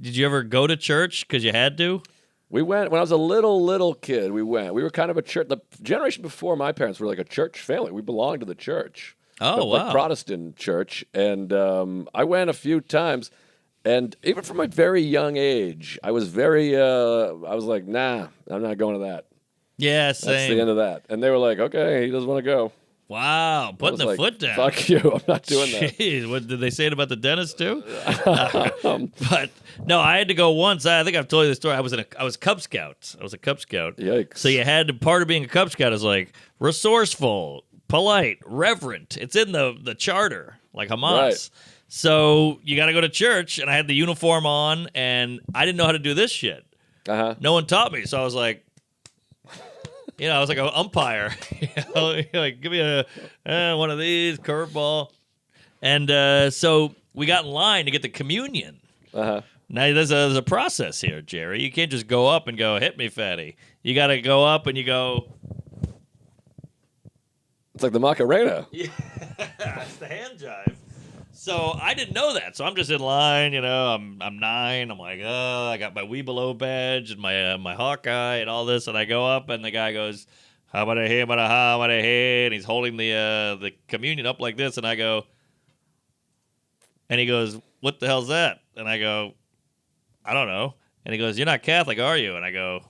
Did you ever go to church because you had to? We went when I was a little kid. We went. We were kind of a church. The generation before my parents were like a church family. We belonged to the church. Oh, wow. Like Protestant church, and I went a few times. And even from a very young age, I was like, nah, I'm not going to that. Yeah, same. That's the end of that. And they were like, okay, he doesn't want to go. Wow, putting the foot down. Fuck you, I'm not doing that. Jeez, what did they say it about the dentist too? But no, I had to go once. I think I've told you the story. I was Cub Scout. I was a Cub Scout. Yikes. So you had to, part of being a Cub Scout is like resourceful, polite, reverent. It's in the charter, like Hamas. Right. So you got to go to church, and I had the uniform on, and I didn't know how to do this shit. No one taught me, so I was like, I was like an umpire. Like, give me one of these, curveball. And so we got in line to get the communion. Now, there's a process here, Jerry. You can't just go up and go, hit me, fatty. You got to go up and you go. It's like the Macarena. Yeah, it's the hand jive. So I didn't know that. So I'm just in line, I'm 9. I'm like, I got my Weebelo badge and my Hawkeye and all this. And I go up and the guy goes, and he's holding the communion up like this. And I go, and he goes, what the hell's that? And I go, I don't know. And he goes, you're not Catholic, are you? And I go,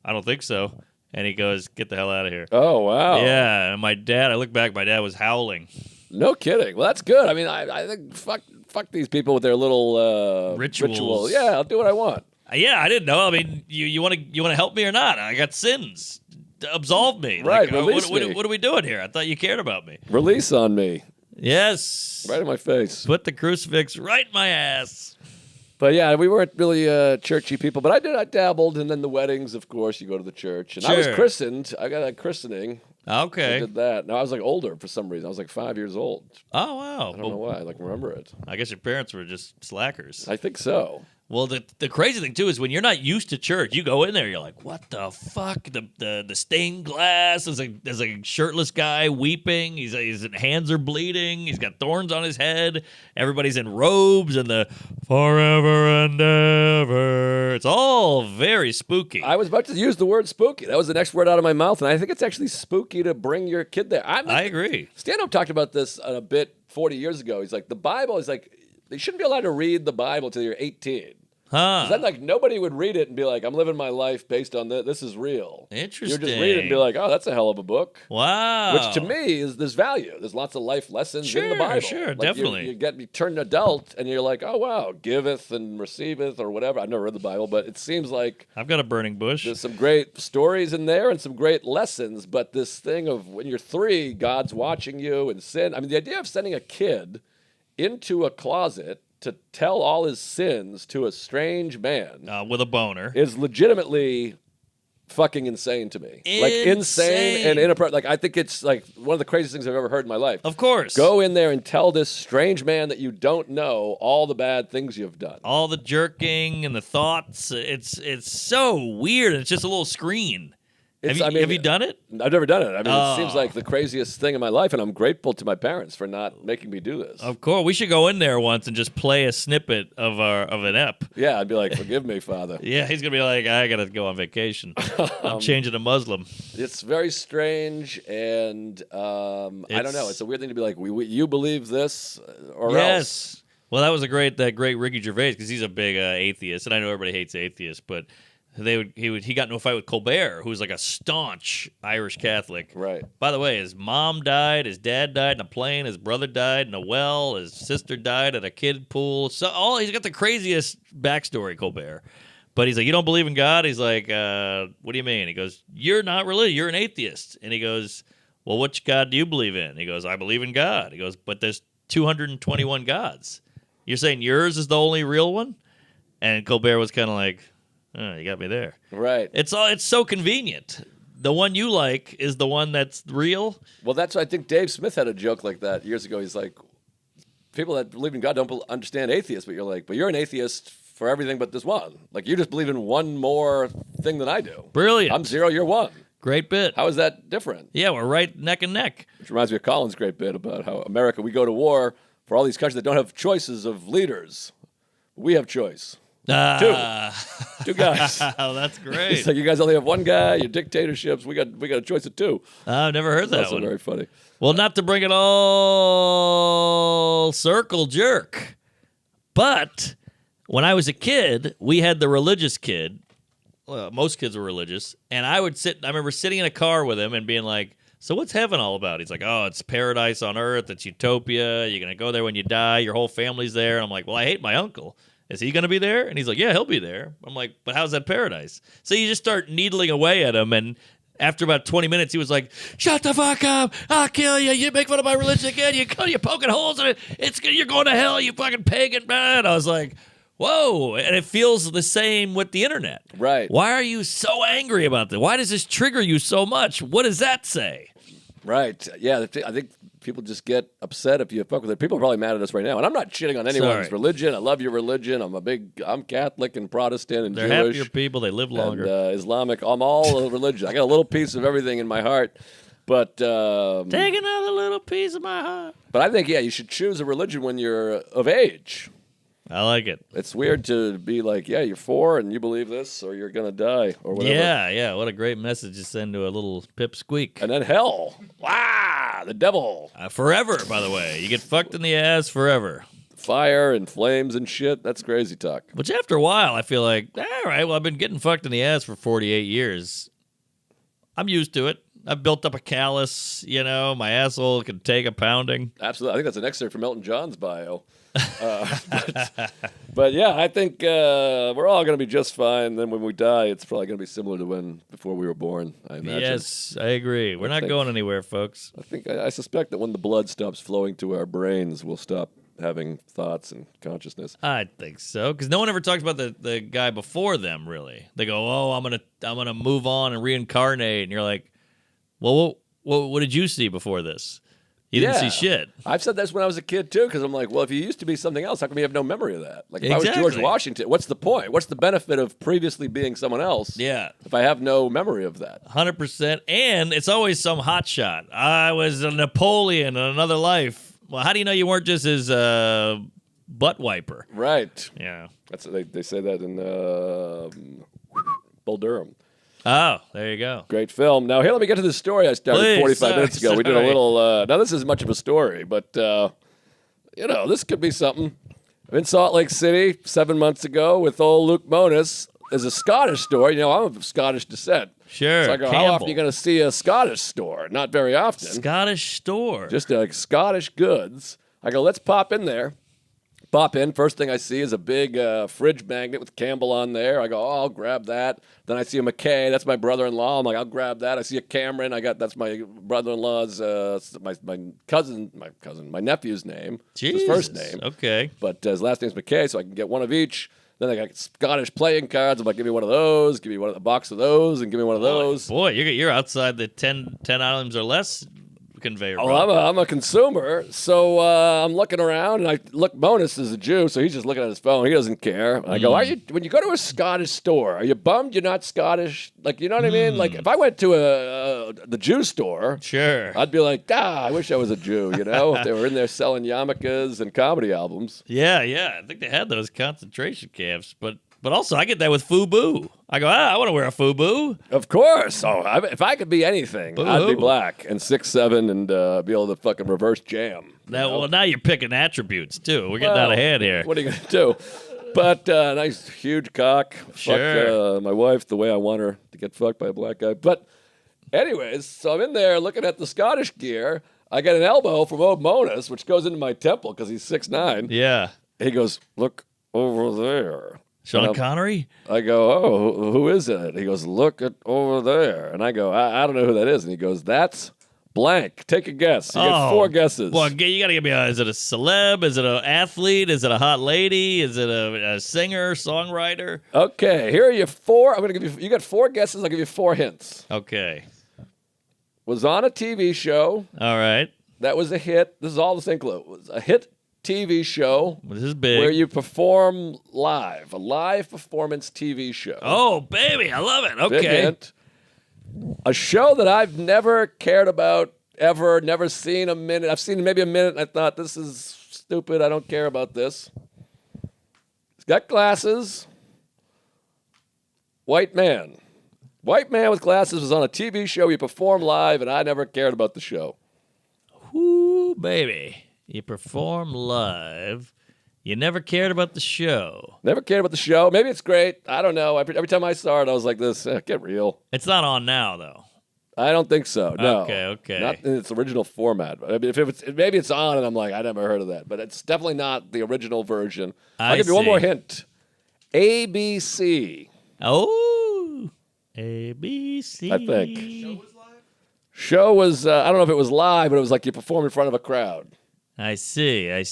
I don't think so. And he goes, get the hell out of here. Oh, wow. Yeah. And I look back, my dad was howling. No kidding. Well, that's good. I mean, I think fuck these people with their little rituals. Yeah, I'll do what I want. Yeah, I didn't know. I mean, you want to help me or not? I got sins. Absolve me. Right, like, release me. What are we doing here? I thought you cared about me. Release on me. Yes. Right in my face. Put the crucifix right in my ass. But yeah, we weren't really churchy people. But I dabbled, and then the weddings, of course, you go to the church. And I was christened. I got a christening. Okay. I did that. No, I was like older for some reason. I was like 5 years old. Oh, wow. I don't know why. I remember it. I guess your parents were just slackers. I think so. Well, the crazy thing, too, is when you're not used to church, you go in there, you're like, what the fuck? The stained glass, there's a shirtless guy weeping. His hands are bleeding. He's got thorns on his head. Everybody's in robes and the forever and ever. It's all very spooky. I was about to use the word spooky. That was the next word out of my mouth, and I think it's actually spooky to bring your kid there. I agree. Stand-Up talked about this a bit 40 years ago. He's like, the Bible is like, they shouldn't be allowed to read the Bible till you're 18. Huh. Then, nobody would read it and be like, I'm living my life based on this. This is real. Interesting. You just read it and be like, oh, that's a hell of a book. Wow. Which, to me, there's value. There's lots of life lessons in the Bible. Sure, definitely. You turn adult, and you're like, oh, wow, giveth and receiveth or whatever. I've never read the Bible, but it seems like I've got a burning bush. There's some great stories in there and some great lessons, but this thing of when you're 3, God's watching you and sin. I mean, the idea of sending a kid into a closet to tell all his sins to a strange man with a boner is legitimately fucking insane to me. Like insane and inappropriate. Like I think it's like one of the craziest things I've ever heard in my life. Of course. Go in there and tell this strange man that you don't know all the bad things you've done. All the jerking and the thoughts. It's so weird. It's just a little screen. Have you done it? I've never done it. I mean, It seems like the craziest thing in my life, and I'm grateful to my parents for not making me do this. Of course. We should go in there once and just play a snippet of an ep. Yeah, I'd be like, forgive me, Father. Yeah, he's going to be like, I got to go on vacation. I'm changing to Muslim. It's very strange, and I don't know. It's a weird thing to be like, you believe this or else. Well, that was that great Ricky Gervais, because he's a big atheist, and I know everybody hates atheists, but he got into a fight with Colbert, who's like a staunch Irish Catholic. Right. By the way, his mom died, his dad died in a plane, his brother died in a well, his sister died at a kid pool. So he's got the craziest backstory, Colbert. But he's like, you don't believe in God? He's like, what do you mean? He goes, you're not religious, you're an atheist. And he goes, well, which God do you believe in? He goes, I believe in God. He goes, but there's 221 gods. You're saying yours is the only real one? And Colbert was kind of like, oh, you got me there. Right. It's so convenient. The one you like is the one that's real. Well, I think Dave Smith had a joke like that years ago. He's like, people that believe in God don't understand atheists, but you're an atheist for everything but this one. Like, you just believe in one more thing than I do. Brilliant. I'm 0, you're 1. Great bit. How is that different? Yeah, we're right neck and neck. Which reminds me of Colin's great bit about how America, we go to war for all these countries that don't have choices of leaders. We have choice. Two guys. Oh, that's great. He's like, you guys only have one guy. Your dictatorships. We got a choice of two. I've never heard that Also one. very funny. Well, not to bring it all circle jerk, but when I was a kid, we had the religious kid. Well, most kids were religious, and I remember sitting in a car with him and being like, so what's heaven all about? He's like, oh, it's paradise on earth. It's utopia. You're going to go there when you die. Your whole family's there. And I'm like, well, I hate my uncle. Is he going to be there? And he's like, yeah, he'll be there. I'm like, but how's that paradise? So you just start needling away at him, and after about 20 minutes, he was like, shut the fuck up. I'll kill you. You make fun of my religion again. You're poking holes in it. You're going to hell, you fucking pagan man. I was like, whoa. And it feels the same with the internet. Right. Why are you so angry about this? Why does this trigger you so much? What does that say? Right. Yeah, I think people just get upset if you fuck with it. People are probably mad at us right now. And I'm not shitting on anyone's religion. I love your religion. I'm Catholic and Protestant and They're Jewish. happier people. They live longer. And Islamic. I'm all religion. I got a little piece of everything in my heart. But take another little piece of my heart. But I think, you should choose a religion when you're of age. I like it. It's weird to be like, yeah, you're 4 and you believe this or you're going to die or whatever. Yeah. What a great message to send to a little pipsqueak. And then hell. Wow, the devil. Forever, by the way. You get fucked in the ass forever. Fire and flames and shit. That's crazy talk. Which after a while, I feel like, all right, well, I've been getting fucked in the ass for 48 years. I'm used to it. I've built up a callus, my asshole can take a pounding. Absolutely. I think that's an excerpt from Elton John's bio. But yeah, I think we're all going to be just fine. Then when we die, it's probably going to be similar to before we were born, I imagine. Yes, I agree. We're not going anywhere, folks. I suspect that when the blood stops flowing to our brains, we'll stop having thoughts and consciousness. I think so, because no one ever talks about the guy before them, really. They go, oh, I'm gonna move on and reincarnate. And you're like, well, what did you see before this? You didn't see shit. I've said this when I was a kid, too, because I'm like, well, if you used to be something else, how come you have no memory of that? Like, if I was George Washington, what's the point? What's the benefit of previously being someone else if I have no memory of that? 100%. And it's always some hot shot. I was a Napoleon in another life. Well, how do you know you weren't just his butt wiper? Right. Yeah. They say that in Bull Durham. Oh, there you go. Great film. Now, here, let me get to the story I started 45 minutes ago. We did a little, now this isn't much of a story, but, this could be something. I'm in Salt Lake City 7 months ago with old Luke Monis. There's a Scottish store. I'm of Scottish descent. Sure. So I go, how often are you going to see a Scottish store? Not very often. Scottish store. Just like Scottish goods. I go, let's pop in there. Pop in. First thing I see is a big fridge magnet with Campbell on there. I go, oh, I'll grab that. Then I see a McKay. That's my brother-in-law. I'm like, I'll grab that. I see a Cameron. That's my brother-in-law's, my nephew's name. Jesus. His first name. Okay. But his last name's McKay, so I can get one of each. Then I got Scottish playing cards. I'm like, give me one of those. Give me a box of those, and give me one of those. Boy, you're outside the 10 items or less conveyor belt. I'm a consumer, so I'm looking around, and I look. Bonus is a Jew, so he's just looking at his phone. He doesn't care. And I go, when you go to a Scottish store, are you bummed you're not Scottish? Like, you know what I mean? Like, if I went to the Jew store, sure, I'd be like, I wish I was a Jew. If they were in there selling yarmulkes and comedy albums. Yeah. I think they had those concentration camps, but also I get that with FUBU. I go, I want to wear a FUBU. Of course. Oh, if I could be anything, I'd be black and 6'7" and be able to fucking reverse jam. Now you're picking attributes too. We're getting out of hand here. What are you gonna do? But nice huge cock. Sure. Fuck my wife the way I want her to get fucked by a black guy. But anyways, so I'm in there looking at the Scottish gear. I get an elbow from old Monis, which goes into my temple because he's 6'9". Yeah. He goes, look over there. Sean Connery? I go, oh, who is it? He goes, look at over there. And I go, I don't know who that is. And he goes, that's blank. Take a guess. You get 4 guesses. Well, you got to give me is it a celeb? Is it an athlete? Is it a hot lady? Is it a singer, songwriter? Okay, here are your 4. I'm going to give you got 4 guesses. I'll give you 4 hints. Okay. Was on a TV show. All right. That was a hit. This is all the same clue. It was a hit TV show. This is big. Where you perform live. A live performance TV show. Oh, baby. I love it. Okay. Big hint. A show that I've never cared about ever. Never seen a minute. I've seen maybe a minute and I thought, this is stupid. I don't care about this. He's got glasses. White man. White man with glasses was on a TV show. He performed live, and I never cared about the show. Whoo, baby. You perform live. You never cared about the show. Never cared about the show. Maybe it's great. I don't know. Every time I saw it, I was like this, get real. It's not on now, though. I don't think so, no. Okay. Not in its original format. I mean, maybe it's on, and I'm like, I never heard of that. But it's definitely not the original version. I'll give you one more hint. ABC. Oh, ABC. I think. Show was I don't know if it was live, but it was like you perform in front of a crowd. I see. I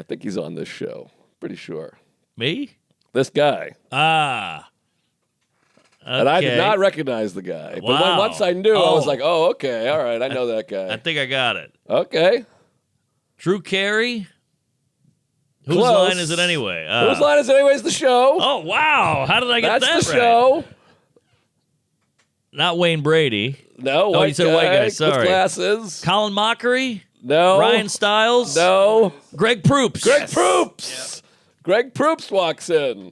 think he's on this show. Pretty sure. Me? This guy. Ah. Okay. And I did not recognize the guy. Wow. But once I knew, I was like, oh, okay, all right, I know that guy. I think I got it. Okay. Drew Carey? Whose Close. line is it anyway? Whose line is it anyway is the show. Oh, wow. How did I get That's that the right? show. Not Wayne Brady. No, you said white guy. with Sorry. glasses. Colin Mockery? No. Ryan Stiles? No. Greg Proops? Greg Proops. Greg Proops walks in.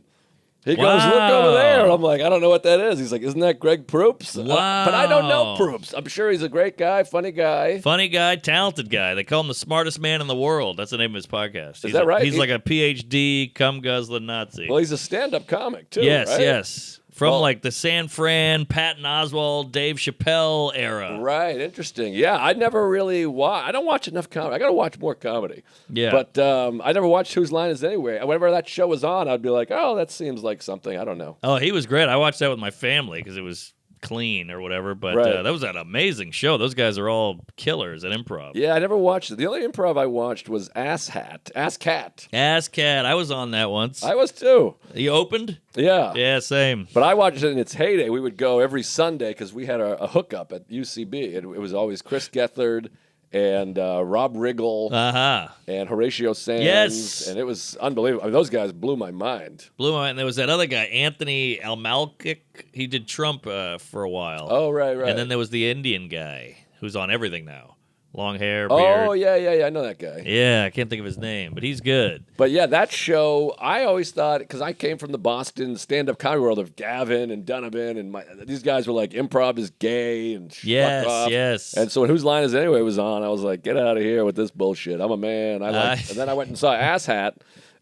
He goes, Wow. look over there. And I'm like, I don't know what that is. He's like, isn't that Greg Proops? Wow. But I don't know Proops. I'm sure he's a great guy, funny guy. Funny guy, talented guy. They call him the smartest man in the world. That's the name of his podcast. Is that right? He's like a PhD, cum guzzling Nazi. Well, he's a stand-up comic, too, yes, right? yes. From like the San Fran, Patton Oswalt, Dave Chappelle era. Right, interesting. Yeah, I never really I don't watch enough comedy. I got to watch more comedy. Yeah. But I never watched Whose Line Is It Anyway. Whenever that show was on, I'd be like, oh, that seems like something. I don't know. Oh, he was great. I watched that with my family because it was clean or whatever. But Right. that was an amazing show. Those guys are all killers at Improv. Yeah, I never watched it. The only improv I watched was Ass Cat. Ass Cat. I was on that once. I was too. You opened? Yeah. Yeah, same. But I watched it in its heyday. We would go every Sunday because we had a hookup at UCB. It was always Chris Gethard and Rob Riggle Uh-huh. and Horatio Sands. Yes. And it was unbelievable. I mean, those guys blew my mind. And there was that other guy, Anthony Almalkic. He did Trump for a while. Oh, right. And then there was the Indian guy who's on everything now. Long hair, Oh, beard. yeah. I know that guy. Yeah, I can't think of his name, but he's good. But yeah, that show, I always thought, because I came from the Boston stand-up comedy world of Gavin and Donovan, and these guys were like, improv is gay and fuck off. Yes. And so when Whose Line Is It Anyway was on, I was like, get out of here with this bullshit. I'm a man. And then I went and saw Ass Hat,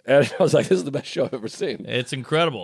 and I was like, this is the best show I've ever seen. It's incredible.